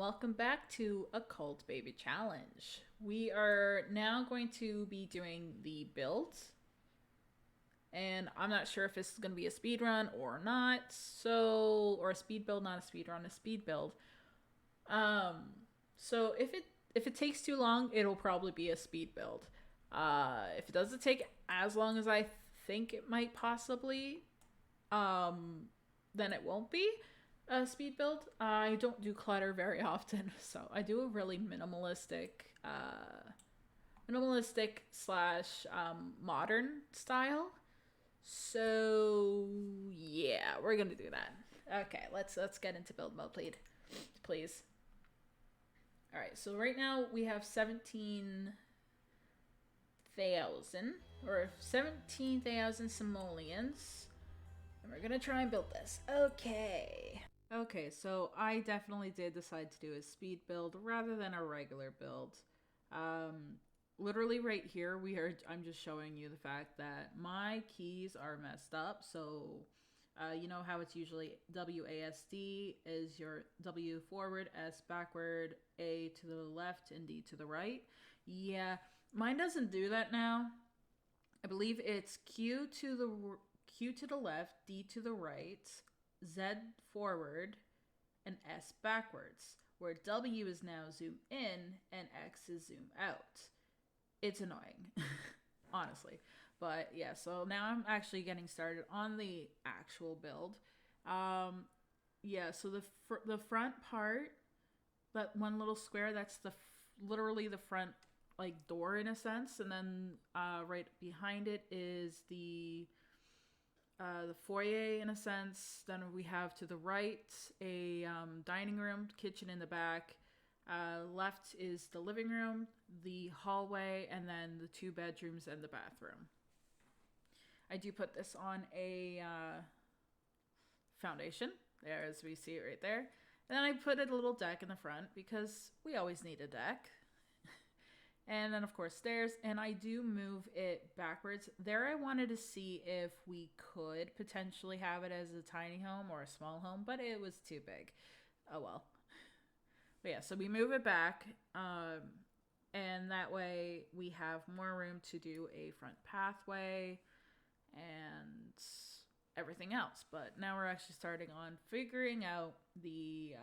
welcome back to Occult Baby Challenge. We are now going to be doing the builds, and I'm not sure if this is going to be a speed run or not. Or a speed build, not a speed run, a speed build. Um, so if it takes too long, it'll probably be a speed build. If it doesn't take as long as I think it might possibly, um, then it won't be speed build. I don't do clutter very often, so I do a really minimalistic slash modern style. So yeah, we're gonna do that. Okay, let's get into build mode, please. All right, so right now we have 17,000 simoleons, and we're gonna try and build this. Okay, so I definitely did decide to do a speed build rather than a regular build. Um, Literally right here, I'm just showing you the fact that my keys are messed up. So, you know how it's usually WASD is your W forward, S backward, A to the left, and D to the right. Yeah, mine doesn't do that now. I believe it's Q to the left, D to the right, Z forward, and S backwards, where W is now zoom in and X is zoom out. It's annoying, honestly. But yeah, so now I'm actually getting started on the actual build. Yeah, so the front part, that one little square, that's literally the front like door in a sense, and then right behind it is the foyer in a sense. Then we have to the right a dining room, kitchen in the back. Left is the living room, the hallway, and then the 2 bedrooms and the bathroom. I do put this on a foundation, there as we see it right there. And then I put a little deck in the front because we always need a deck. And then of course stairs, and I do move it backwards. There I wanted to see if we could potentially have it as a tiny home or a small home, but it was too big. Oh well. But yeah, so we move it back, and that way we have more room to do a front pathway and everything else. But now we're actually starting on figuring out the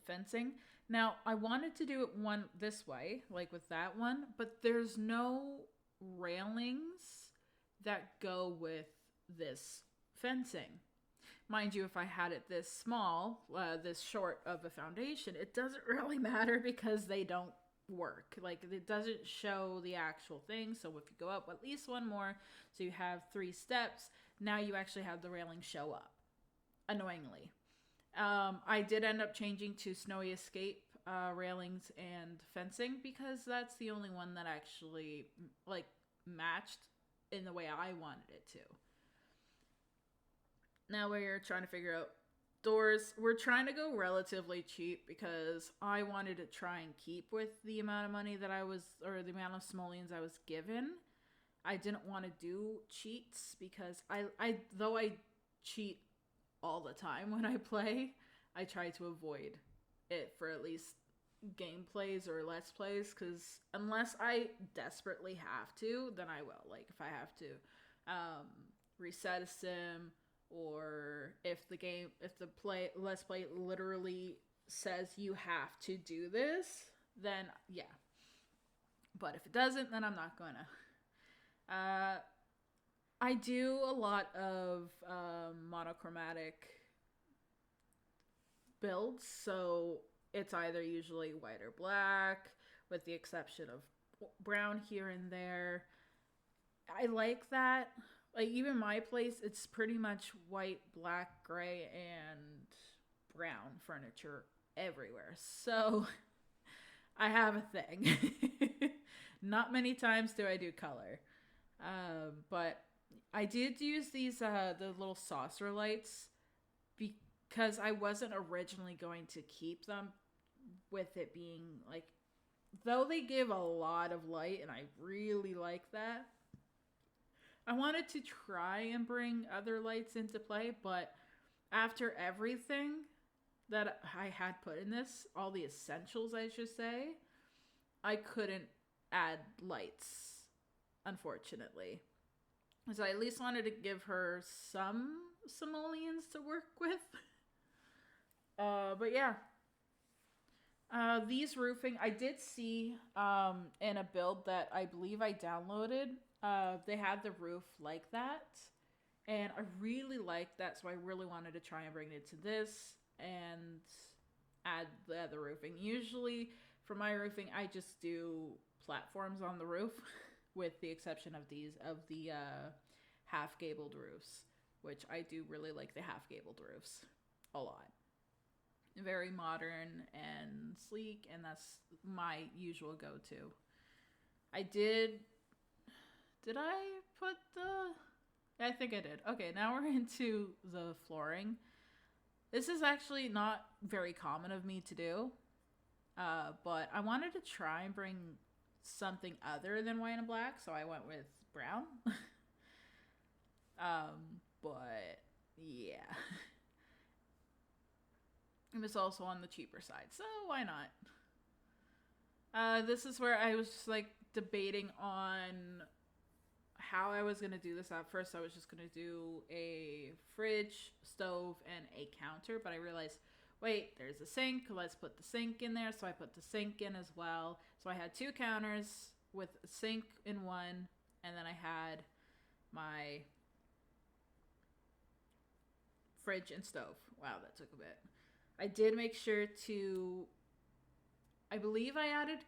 fencing. Now I wanted to do it one this way, like with that one, but there's no railings that go with this fencing. Mind you, if I had it this small, this short of a foundation, it doesn't really matter because they don't work. Like, it doesn't show the actual thing. So if you go up at least one more, so you have 3 steps, now you actually have the railing show up. Annoyingly. I did end up changing to Snowy Escape railings and fencing because that's the only one that actually, like, matched in the way I wanted it to. Now we're trying to figure out doors. We're trying to go relatively cheap because I wanted to try and keep with the amount of money that or the amount of simoleons I was given. I didn't want to do cheats because though I cheat all the time when I play, I try to avoid it for at least gameplays or let's plays, because unless I desperately have to, then I will. Like if I have to reset a sim, or if the let's play literally says you have to do this, then yeah. But if it doesn't, then I'm not gonna. I do a lot of monochromatic builds, so it's either usually white or black, with the exception of brown here and there. I like that. Like, even my place, it's pretty much white, black, gray, and brown furniture everywhere. So, I have a thing. Not many times do I do color. But I did use these, the little saucer lights, because I wasn't originally going to keep them, with it being, like, though they give a lot of light, and I really like that, I wanted to try and bring other lights into play, but after everything, that I had put in this, all the essentials I should say, I couldn't add lights, unfortunately. So I at least wanted to give her some simoleons to work with. But yeah. These roofing, I did see in a build that I believe I downloaded. They had the roof like that. And I really liked that, so I really wanted to try and bring it to this and add the other roofing. Usually, for my roofing, I just do platforms on the roof, with the exception of the half-gabled roofs, which I do really like the half-gabled roofs a lot. Very modern and sleek, and that's my usual go-to. Did I put the... I think I did. Okay, now we're into the flooring. This is actually not very common of me to do, but I wanted to try and bring something other than white and black, so I went with brown. But yeah. It was also on the cheaper side, so why not? This is where I was just like debating on how I was going to do this. At first I was just going to do a fridge, stove, and a counter, but I realized, wait, there's a sink, let's put the sink in there, so I put the sink in as well. So I had 2 counters with a sink in one, and then I had my fridge and stove. Wow, that took a bit. I did make sure to, I believe I added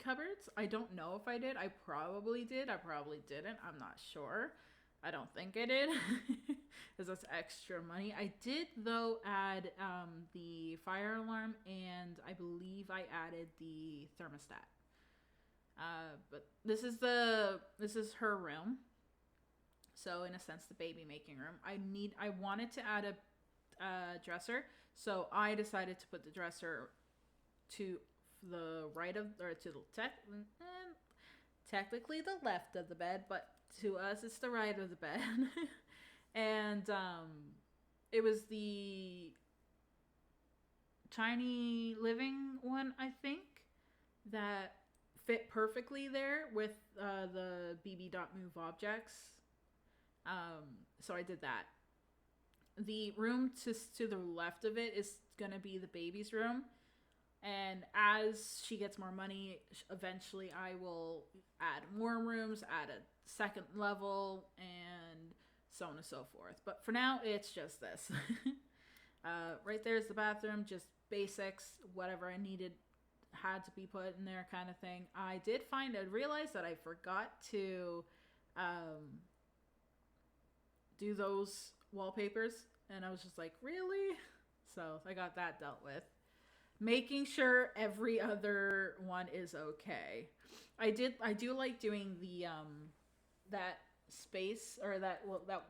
cupboards. I don't know if I did. I probably did. I probably didn't. I'm not sure. I don't think I did, because that's extra money. I did, though, add the fire alarm, and I believe I added the thermostat. But this is her room. So in a sense, the baby making room. I wanted to add a dresser, so I decided to put the dresser to the right of, or to the technically the left of the bed, but to us it's the right of the bed. And it was the tiny living one, I think, that fit perfectly there with the bb.move objects. So I did that. The room to the left of it is gonna be the baby's room, and as she gets more money, eventually I will add more rooms, add a second level, and so on and so forth. But for now, it's just this. Right there's the bathroom, just basics, whatever I needed had to be put in there, kind of thing. I realized that I forgot to do those wallpapers, and I was just like, really? So I got that dealt with. Making sure every other one is okay. I do like doing the that space, or that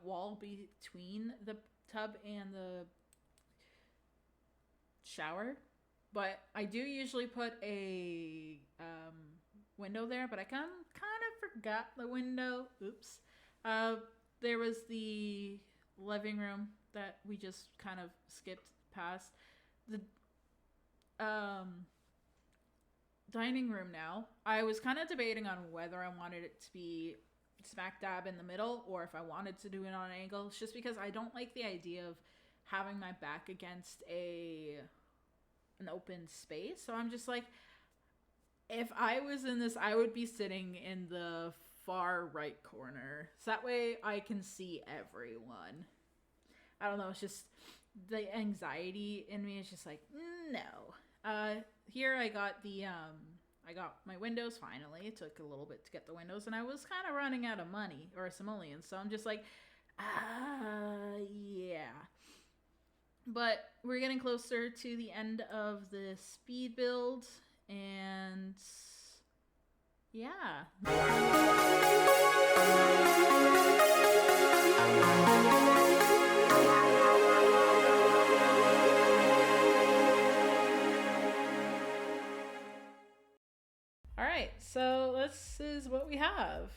wall between the tub and the shower, but I do usually put a window there, but I kind of forgot the window. Oops. There was the living room that we just kind of skipped past. The dining room now, I was kind of debating on whether I wanted it to be smack dab in the middle, or if I wanted to do it on an angle. It's just because I don't like the idea of having my back against an open space. So I'm just like, if I was in this, I would be sitting in the far right corner, so that way I can see everyone. I don't know, it's just the anxiety in me is just like, no. Here I got I got my windows finally. It took a little bit to get the windows, and I was kind of running out of money, or simoleons, so I'm just like, yeah. But we're getting closer to the end of the speed build, and yeah. All right, so this is what we have.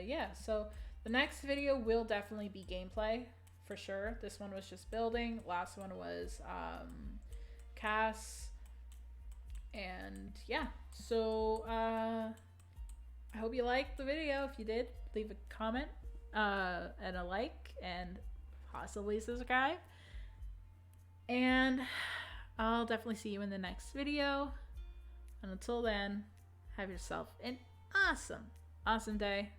Yeah, so the next video will definitely be gameplay for sure. This one was just building. Last one was Cass. And yeah, so I hope you liked the video. If you did, leave a comment and a like and possibly subscribe. And I'll definitely see you in the next video. And until then, have yourself an awesome day.